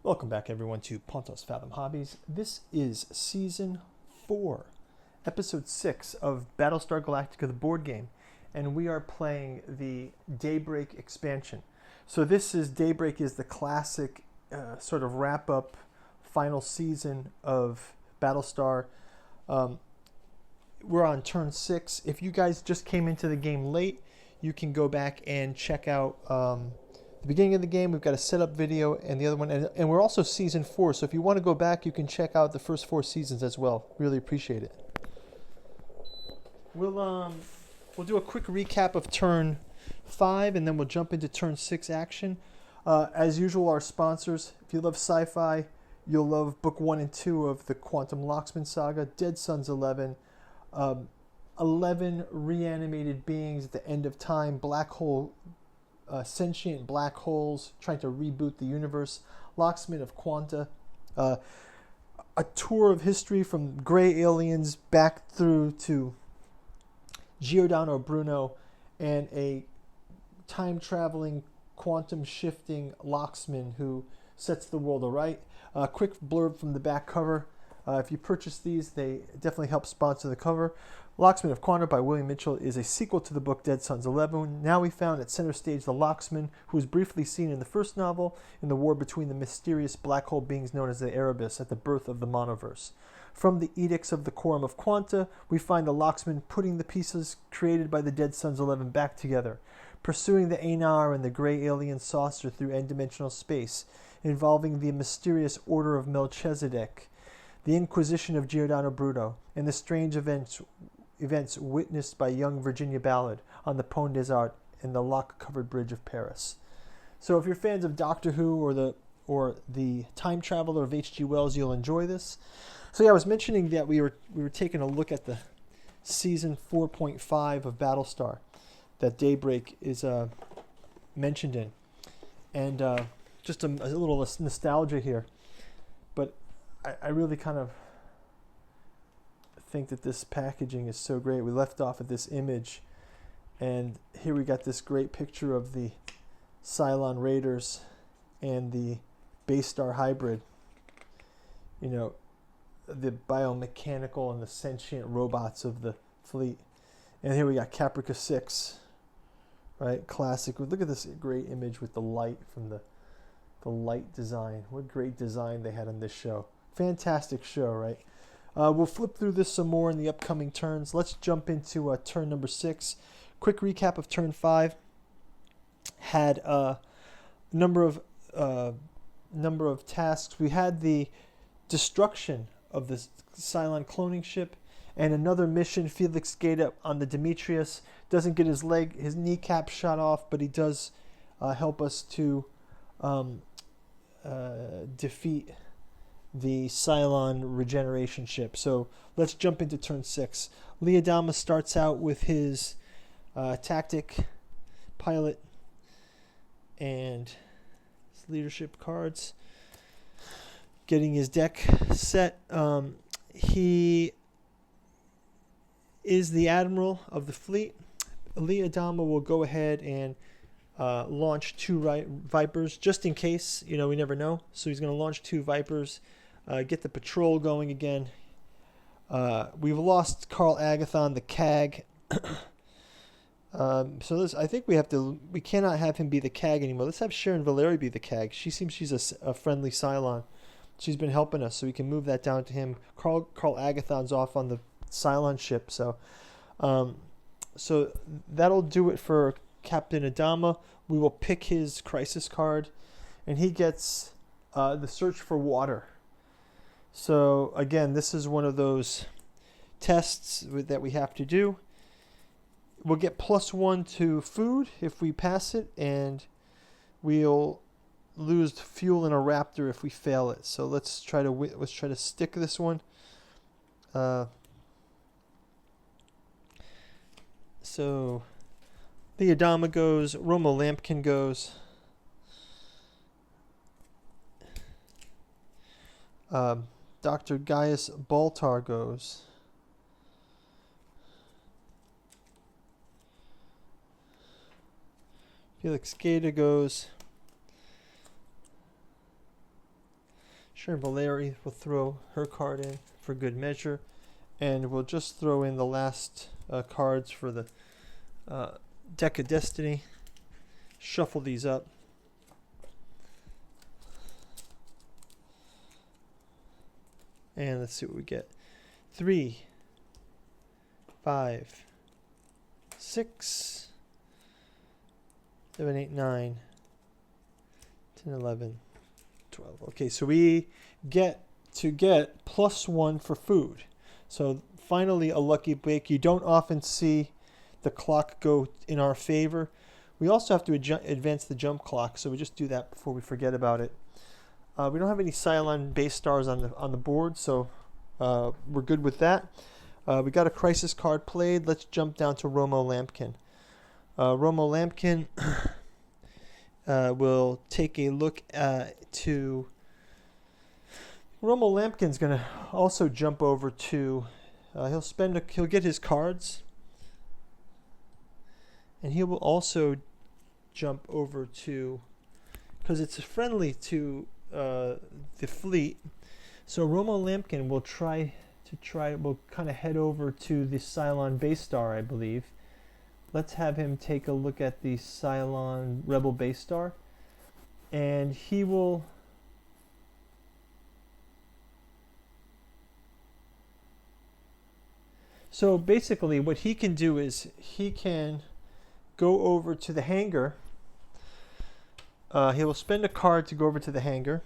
Welcome back, everyone, to Pontos Fathom Hobbies. This is Season 4, Episode 6 of Battlestar Galactica, the board game, and we are playing the Daybreak expansion. So Daybreak is the classic sort of wrap-up final season of Battlestar. We're on turn 6. If you guys just came into the game late, you can go back and check out the beginning of the game. We've got a setup video and the other one, and we're also season 4. So if you want to go back, you can check out the first 4 seasons as well. Really appreciate it. We'll do a quick recap of turn 5, and then we'll jump into turn 6 action. As usual, our sponsors. If you love sci-fi, you'll love book 1 and 2 of the Quantum Locksman saga, Dead Sons 11. 11 reanimated beings at the end of time, sentient black holes trying to reboot the universe, Locksmith of Quanta, a tour of history from gray aliens back through to Giordano Bruno, and a time-traveling, quantum-shifting locksman who sets the world aright. A quick blurb from the back cover. If you purchase these, they definitely help sponsor the cover. Locksman of Quanta by William Mitchell is a sequel to the book Dead Sons 11. Now we found at center stage the locksman who was briefly seen in the first novel in the war between the mysterious black hole beings known as the Erebus at the birth of the monoverse. From the edicts of the Quorum of Quanta, we find the locksman putting the pieces created by the Dead Sons 11 back together, pursuing the Anar and the gray alien saucer through n-dimensional space, involving the mysterious Order of Melchizedek, the Inquisition of Giordano Bruno, and the strange events witnessed by young Virginia Ballard on the Pont des Arts and the lock-covered bridge of Paris. So if you're fans of Doctor Who or the Time Traveler of H.G. Wells, you'll enjoy this. So yeah, I was mentioning that we were taking a look at the season 4.5 of Battlestar that Daybreak is mentioned in, and just a little nostalgia here, but I really kind of think that this packaging is so great. We left off at this image, and here we got this great picture of the Cylon Raiders and the Baystar hybrid. You know, the biomechanical and the sentient robots of the fleet. And here we got Caprica 6, right? Classic. Look at this great image with the light from the light design. What great design they had on this show. Fantastic show, right? We'll flip through this some more in the upcoming turns. Let's jump into turn number 6. Quick recap of turn 5. Had a number of tasks. We had the destruction of the Cylon cloning ship, and another mission. Felix Gata on the Demetrius doesn't get his kneecap shot off, but he does help us to defeat the Cylon regeneration ship. So let's jump into turn 6. Leodama starts out with his tactic, pilot, and his leadership cards, getting his deck set. He is the admiral of the fleet. Leodama will go ahead and launch 2 Vipers, just in case. You know, we never know. So he's going to launch 2 Vipers, get the patrol going again. We've lost Carl Agathon, the CAG. So I think we cannot have him be the CAG anymore. Let's have Sharon Valeri be the CAG. She's a friendly Cylon. She's been helping us, so we can move that down to him. Carl Agathon's off on the Cylon ship, so that'll do it for Captain Adama. We will pick his crisis card, and he gets the search for water. So again, this is one of those tests that we have to do. We'll get +1 to food if we pass it, and we'll lose fuel in a Raptor if we fail it. So let's try to stick this one. So Leodama goes, Romo Lampkin goes, Dr. Gaius Baltar goes, Felix Gata goes, Sharon Valeri will throw her card in for good measure. And we'll just throw in the last cards for the Deck of Destiny. Shuffle these up. And let's see what we get. 3, 5, 6, 7, 8, 9, 10, 11, 12. Okay, so we get +1 for food. So finally a lucky break. You don't often see the clock go in our favor. We also have to advance the jump clock, so we just do that before we forget about it. We don't have any Cylon base stars on the board, so we're good with that. We got a crisis card played. Let's jump down to Romo Lampkin. Romo Lampkin will take a look to... Romo Lampkin's going to also jump over to... he'll get his cards. And he will also jump over to... Because it's friendly to the fleet. So Romo Lampkin will will kind of head over to the Cylon base star, I believe. Let's have him take a look at the Cylon Rebel base star. And he will... So basically what he can do is he can go over to the hangar. He will spend a card to go over to the hangar.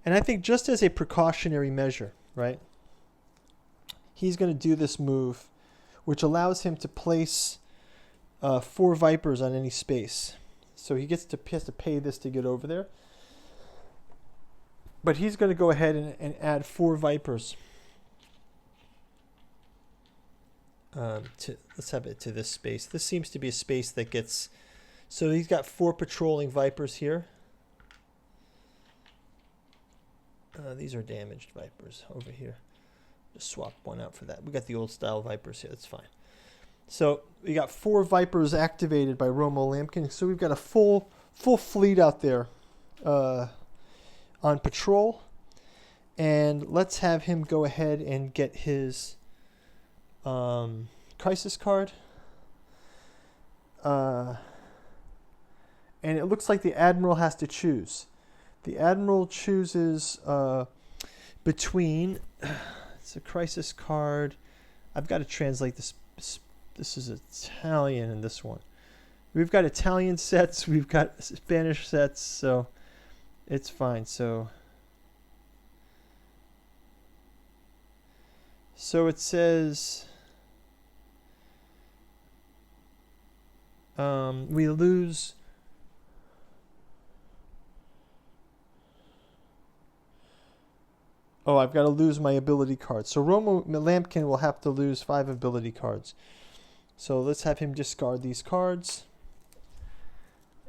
And I think just as a precautionary measure, right, he's going to do this move, which allows him to place 4 Vipers on any space. So he has to pay this to get over there. But he's going to go ahead and add 4 Vipers. Let's have it to this space. This seems to be a space that gets... So he's got 4 patrolling Vipers here. These are damaged Vipers over here. Just swap one out for that. We got the old style Vipers here. That's fine. So we got 4 Vipers activated by Romo Lampkin. So we've got a full fleet out there on patrol. And let's have him go ahead and get his crisis card. And it looks like the Admiral has to choose. The Admiral chooses between... It's a crisis card. I've got to translate this. This is Italian in this one. We've got Italian sets. We've got Spanish sets. So it's fine. So it says... we lose... Oh, I've got to lose my ability cards. So Romo Lampkin will have to lose 5 ability cards. So let's have him discard these cards.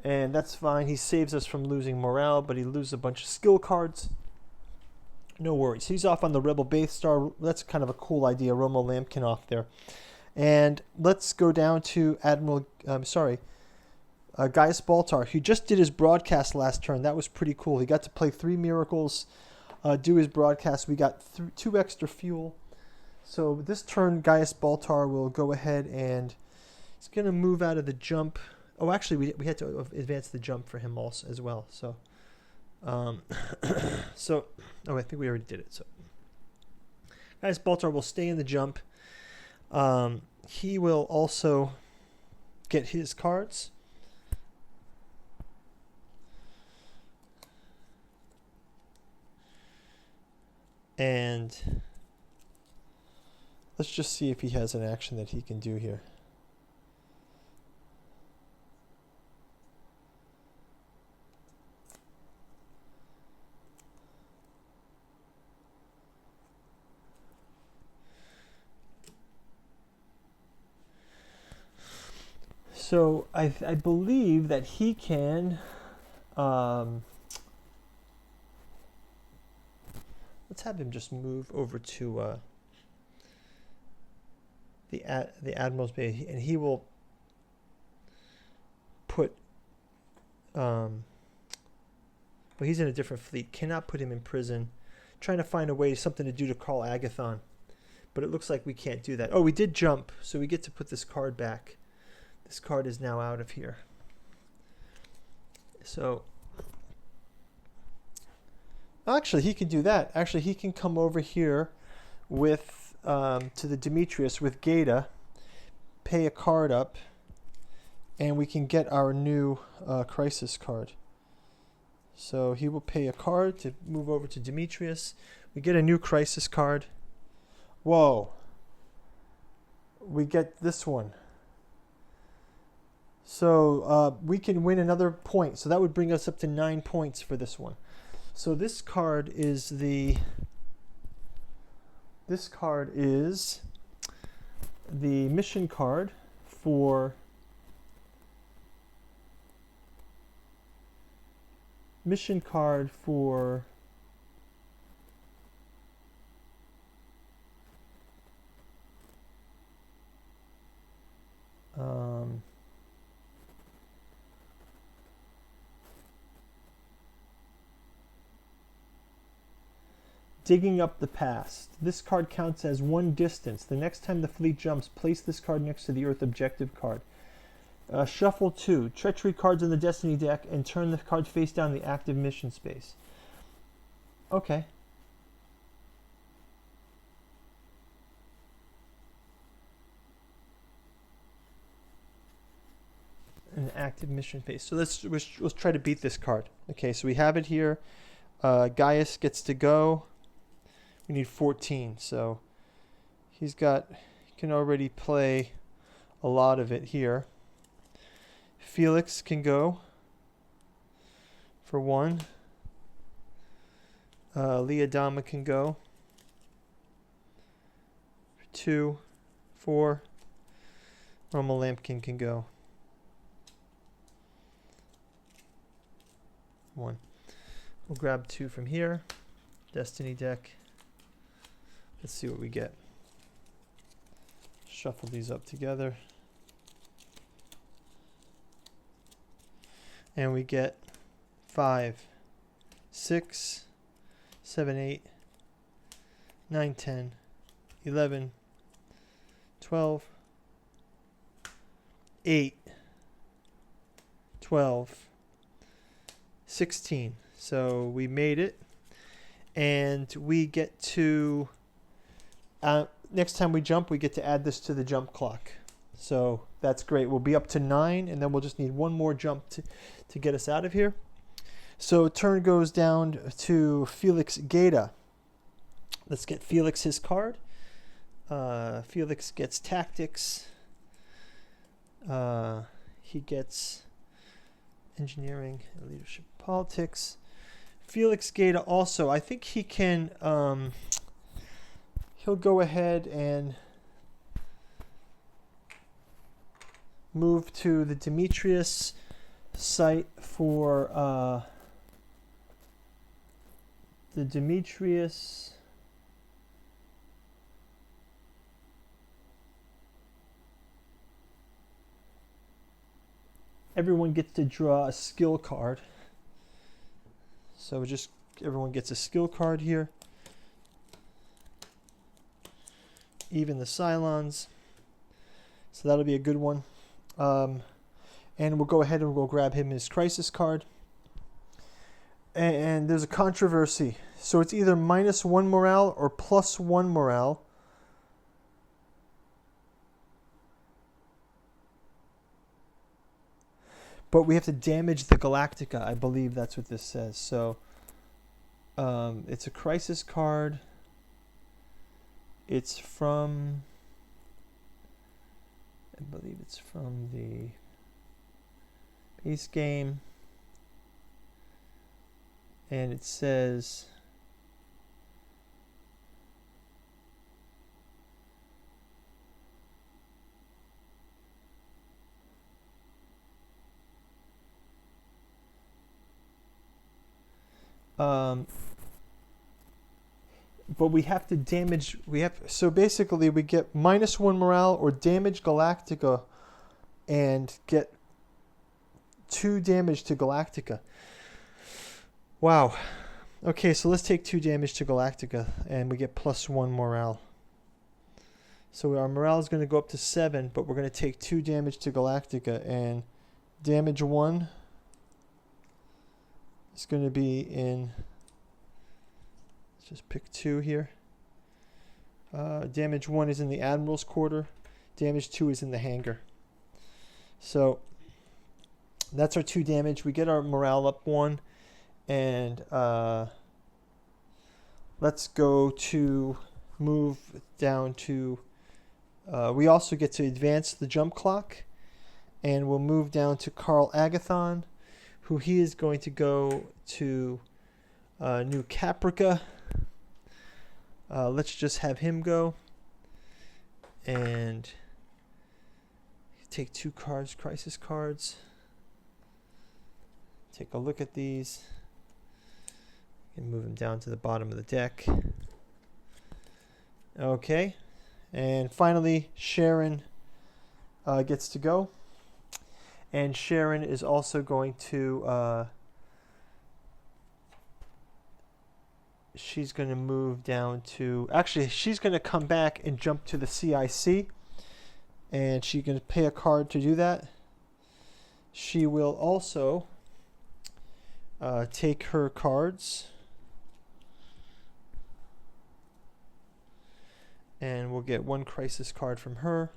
And that's fine. He saves us from losing morale, but he loses a bunch of skill cards. No worries. He's off on the Rebel base star. That's kind of a cool idea. Romo Lampkin off there. And let's go down to Gaius Baltar. He just did his broadcast last turn. That was pretty cool. He got to play 3 miracles. Do his broadcast. We got 2 extra fuel. So this turn, Gaius Baltar will go ahead and he's going to move out of the jump. Oh, actually, we had to advance the jump for him also as well. So, I think we already did it. So, Gaius Baltar will stay in the jump. He will also get his cards. And let's just see if he has an action that he can do here. So I believe that he can... let's have him just move over to the Admiral's Bay, and he will put But he's in a different fleet. Cannot put him in prison. Trying to find a way, something to do to Carl Agathon. But it looks like we can't do that. Oh, we did jump, so we get to put this card back. This card is now out of here. So, actually, he can do that. Actually, he can come over here with to the Demetrius with Gata, pay a card up, and we can get our new crisis card. So he will pay a card to move over to Demetrius. We get a new crisis card. Whoa. We get this one. So we can win another point. So that would bring us up to 9 points for this one. So this card is the mission card for Digging Up the Past. This card counts as one distance. The next time the fleet jumps, place this card next to the Earth objective card. Shuffle 2. Treachery cards in the Destiny deck and turn the card face down the active mission space. Okay. An active mission phase. So let's try to beat this card. Okay, so we have it here. Gaius gets to go. We need 14, so he can already play a lot of it here. Felix can go for 1. Leodama can go for 2, 4. Normal Lampkin can go 1. We'll grab 2 from here. Destiny deck. Let's see what we get. Shuffle these up together. And we get 5, 6, 7, 8, 9, 10, 11, 12, 8, 12, 16. So we made it. And we get to... next time we jump, we get to add this to the jump clock. So that's great. We'll be up to 9, and then we'll just need one more jump to get us out of here. So turn goes down to Felix Gata. Let's get Felix his card. Felix gets Tactics. He gets Engineering and Leadership Politics. Felix Gata also, I think he can... he'll go ahead and move to the Demetrius site for the Demetrius everyone gets to draw a skill card. So just everyone gets a skill card here. Even the Cylons. So that'll be a good one. And we'll go ahead and we'll grab him his crisis card. And there's a controversy. So it's either -1 morale or +1 morale. But we have to damage the Galactica. I believe that's what this says. So it's a crisis card. It's from... I believe it's from the base game. And it says... but we have to damage, so basically we get -1 morale or damage Galactica and get 2 damage to Galactica. Wow. Okay, so let's take 2 damage to Galactica, and we get +1 morale. So our morale is going to go up to 7, but we're going to take 2 damage to Galactica, and damage 1 is going to be in... Let's just pick 2 here. Damage 1 is in the Admiral's Quarter. Damage 2 is in the hangar. So that's our 2 damage. We get our morale up 1. And let's go to move down to... we also get to advance the jump clock. And we'll move down to Carl Agathon, who he is going to go to New Caprica. Let's just have him go. And take 2 cards, crisis cards. Take a look at these. And move him down to the bottom of the deck. Okay. And finally, Sharon gets to go. And Sharon is also going to... she's going to move down to... Actually, she's going to come back and jump to the CIC. And she's going to pay a card to do that. She will also take her cards. And we'll get 1 crisis card from her.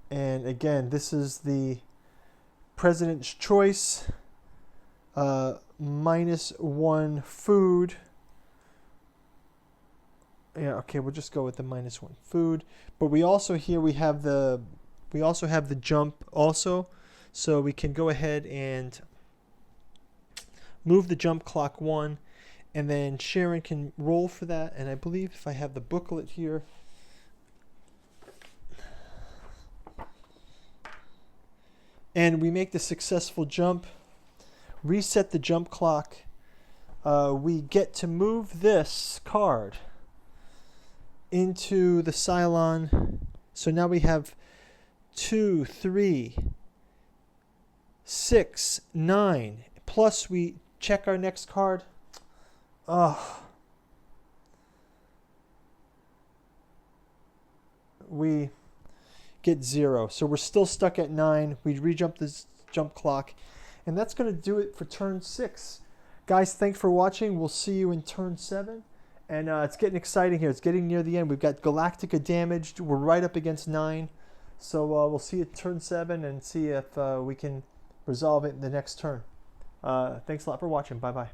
And again, this is the President's Choice. -1 food. Yeah, okay, we'll just go with the -1 food. But we also here we have the jump also. So we can go ahead and move the jump clock 1. And then Sharon can roll for that. And I believe if I have the booklet here. And we make the successful jump. Reset the jump clock. We get to move this card into the Cylon. So now we have 2, 3, 6, 9. Plus we check our next card. We get 0. So we're still stuck at 9. We re-jump this jump clock. And that's going to do it for turn 6. Guys, thanks for watching. We'll see you in turn 7. And it's getting exciting here. It's getting near the end. We've got Galactica damaged. We're right up against 9. So we'll see you at turn 7 and see if we can resolve it in the next turn. Thanks a lot for watching. Bye-bye.